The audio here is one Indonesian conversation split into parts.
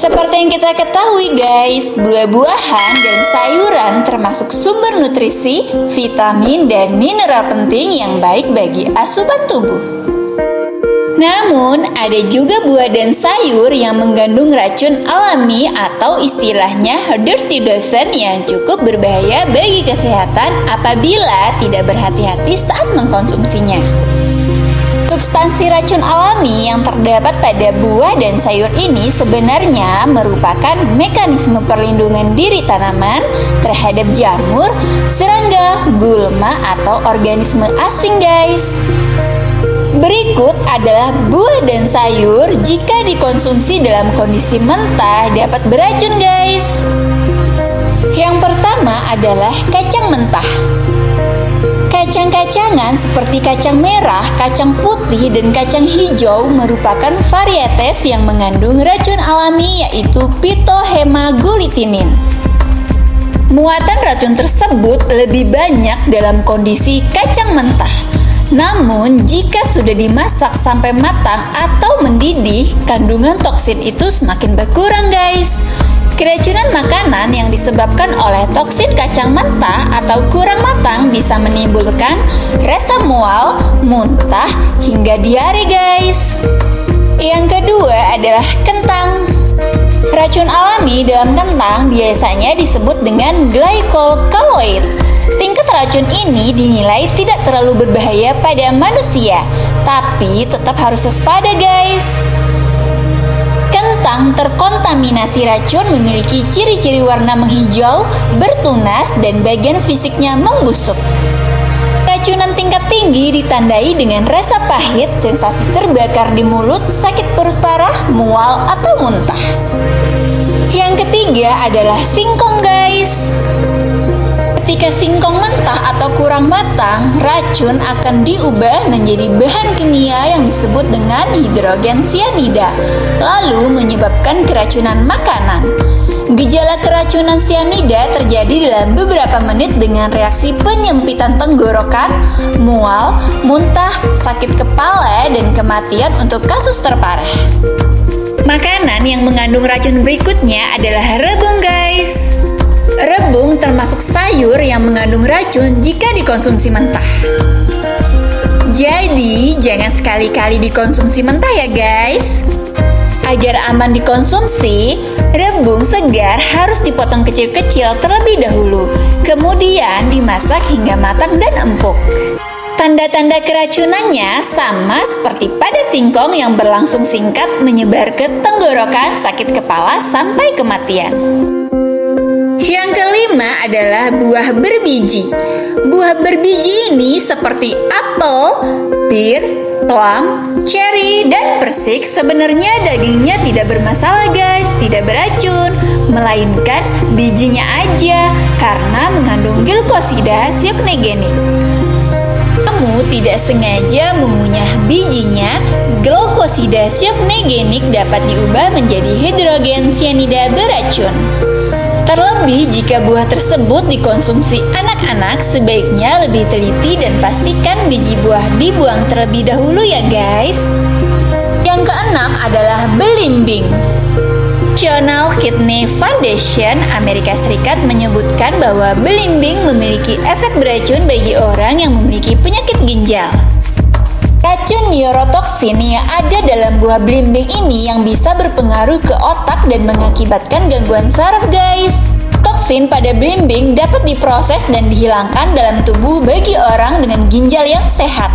Seperti yang kita ketahui guys, buah-buahan dan sayuran termasuk sumber nutrisi, vitamin, dan mineral penting yang baik bagi asupan tubuh. Namun, ada juga buah dan sayur yang mengandung racun alami atau istilahnya dirty dozen yang cukup berbahaya bagi kesehatan apabila tidak berhati-hati saat mengkonsumsinya. Substansi racun alami yang terdapat pada buah dan sayur ini sebenarnya merupakan mekanisme perlindungan diri tanaman terhadap jamur, serangga, gulma, atau organisme asing guys. Berikut adalah buah dan sayur jika dikonsumsi dalam kondisi mentah dapat beracun guys. Yang pertama adalah kacang mentah. Kacang-kacangan seperti kacang merah, kacang putih, dan kacang hijau merupakan varietes yang mengandung racun alami yaitu phytohemaglutinin. Muatan racun tersebut lebih banyak dalam kondisi kacang mentah. Namun, jika sudah dimasak sampai matang atau mendidih, kandungan toksin itu semakin berkurang guys. Keracunan makanan yang disebabkan oleh toksin kacang mentah atau kurang matang bisa menimbulkan rasa mual, muntah, hingga diare guys. Yang kedua adalah kentang. Racun alami dalam kentang biasanya disebut dengan glycol-kaloid. Tingkat racun ini dinilai tidak terlalu berbahaya pada manusia, tapi tetap harus waspada guys. Kentang terkontaminasi racun memiliki ciri-ciri warna menghijau, bertunas, dan bagian fisiknya membusuk. Racunan tingkat tinggi ditandai dengan rasa pahit, sensasi terbakar di mulut, sakit perut parah, mual, atau muntah. Yang ketiga adalah singkong guys. Ketika singkong mentah atau kurang matang, racun akan diubah menjadi bahan kimia yang disebut dengan hidrogen cyanida, lalu menyebabkan keracunan makanan. Gejala keracunan cyanida terjadi dalam beberapa menit dengan reaksi penyempitan tenggorokan, mual, muntah, sakit kepala, dan kematian untuk kasus terparah. Makanan yang mengandung racun berikutnya adalah rebung guys. Rebung termasuk sayur yang mengandung racun jika dikonsumsi mentah. Jadi, jangan sekali-kali dikonsumsi mentah ya guys. Agar aman dikonsumsi, rebung segar harus dipotong kecil-kecil terlebih dahulu, kemudian dimasak hingga matang dan empuk. Tanda-tanda keracunannya sama seperti pada singkong yang berlangsung singkat menyebar ke tenggorokan, sakit kepala, sampai kematian. Yang kelima adalah buah berbiji. Buah berbiji ini seperti apel, pir, plum, cherry, dan persik sebenarnya dagingnya tidak bermasalah guys, tidak beracun, melainkan bijinya aja karena mengandung glukosida cyanogenic. Kamu tidak sengaja mengunyah bijinya, glukosida cyanogenic dapat diubah menjadi hidrogen cyanida beracun. Terlebih jika buah tersebut dikonsumsi anak-anak, sebaiknya lebih teliti dan pastikan biji buah dibuang terlebih dahulu ya guys. Yang keenam adalah belimbing. National Kidney Foundation Amerika Serikat menyebutkan bahwa belimbing memiliki efek beracun bagi orang yang memiliki penyakit ginjal. Racun neurotoksin yang ada dalam buah belimbing ini yang bisa berpengaruh ke otak dan mengakibatkan gangguan saraf guys. Toksin pada belimbing dapat diproses dan dihilangkan dalam tubuh bagi orang dengan ginjal yang sehat,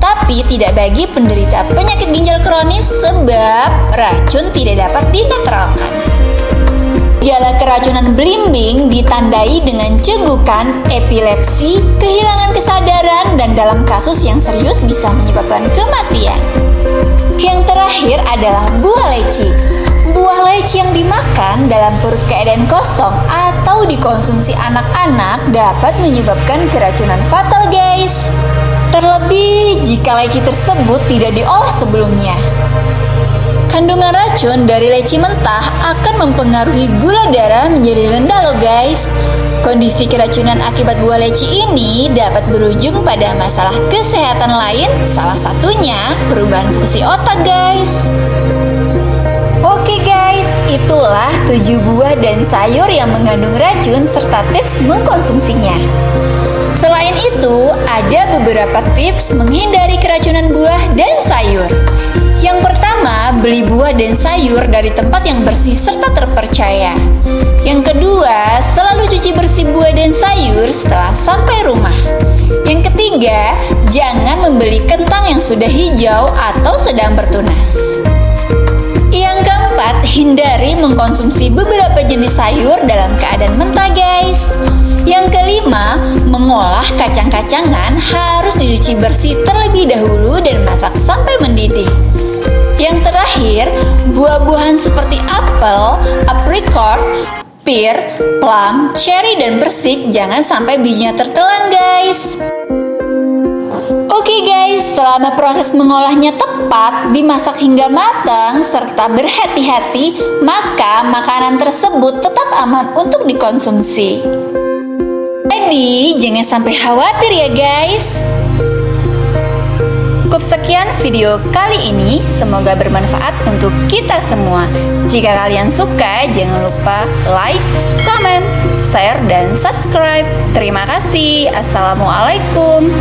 tapi tidak bagi penderita penyakit ginjal kronis sebab racun tidak dapat dinetralkan. Gejala keracunan belimbing ditandai dengan cegukan, epilepsi, kehilangan kesadaran, dan dalam kasus yang serius bisa menyebabkan kematian. Yang terakhir adalah buah leci. Buah leci yang dimakan dalam perut keadaan kosong atau dikonsumsi anak-anak dapat menyebabkan keracunan fatal guys. Terlebih jika leci tersebut tidak diolah sebelumnya. Kandungan racun dari leci mentah akan mempengaruhi gula darah menjadi rendah loh guys. Kondisi keracunan akibat buah leci ini dapat berujung pada masalah kesehatan lain, salah satunya perubahan fungsi otak guys. Oke guys, itulah 7 buah dan sayur yang mengandung racun serta tips mengkonsumsinya. Selain itu, ada beberapa tips menghindari keracunan buah dan sayur. Yang pertama, beli buah dan sayur dari tempat yang bersih serta terpercaya. Yang kedua, selalu cuci bersih buah dan sayur setelah sampai rumah. Yang ketiga, jangan membeli kentang yang sudah hijau atau sedang bertunas. Yang keempat, hindari mengkonsumsi beberapa jenis sayur dalam keadaan mentah guys. Yang kelima, mengolah kacang-kacangan harus dicuci bersih terlebih dahulu dan masak sampai mendidih. Yang terakhir, buah-buahan seperti apel, apricot, pear, plum, cherry, dan persik jangan sampai bijinya tertelan guys. Oke guys, selama proses mengolahnya tepat, dimasak hingga matang, serta berhati-hati, maka makanan tersebut tetap aman untuk dikonsumsi. Jadi, jangan sampai khawatir ya guys. Cukup sekian video kali ini, semoga bermanfaat untuk kita semua. Jika kalian suka, jangan lupa like, comment, share, dan subscribe. Terima kasih. Assalamualaikum.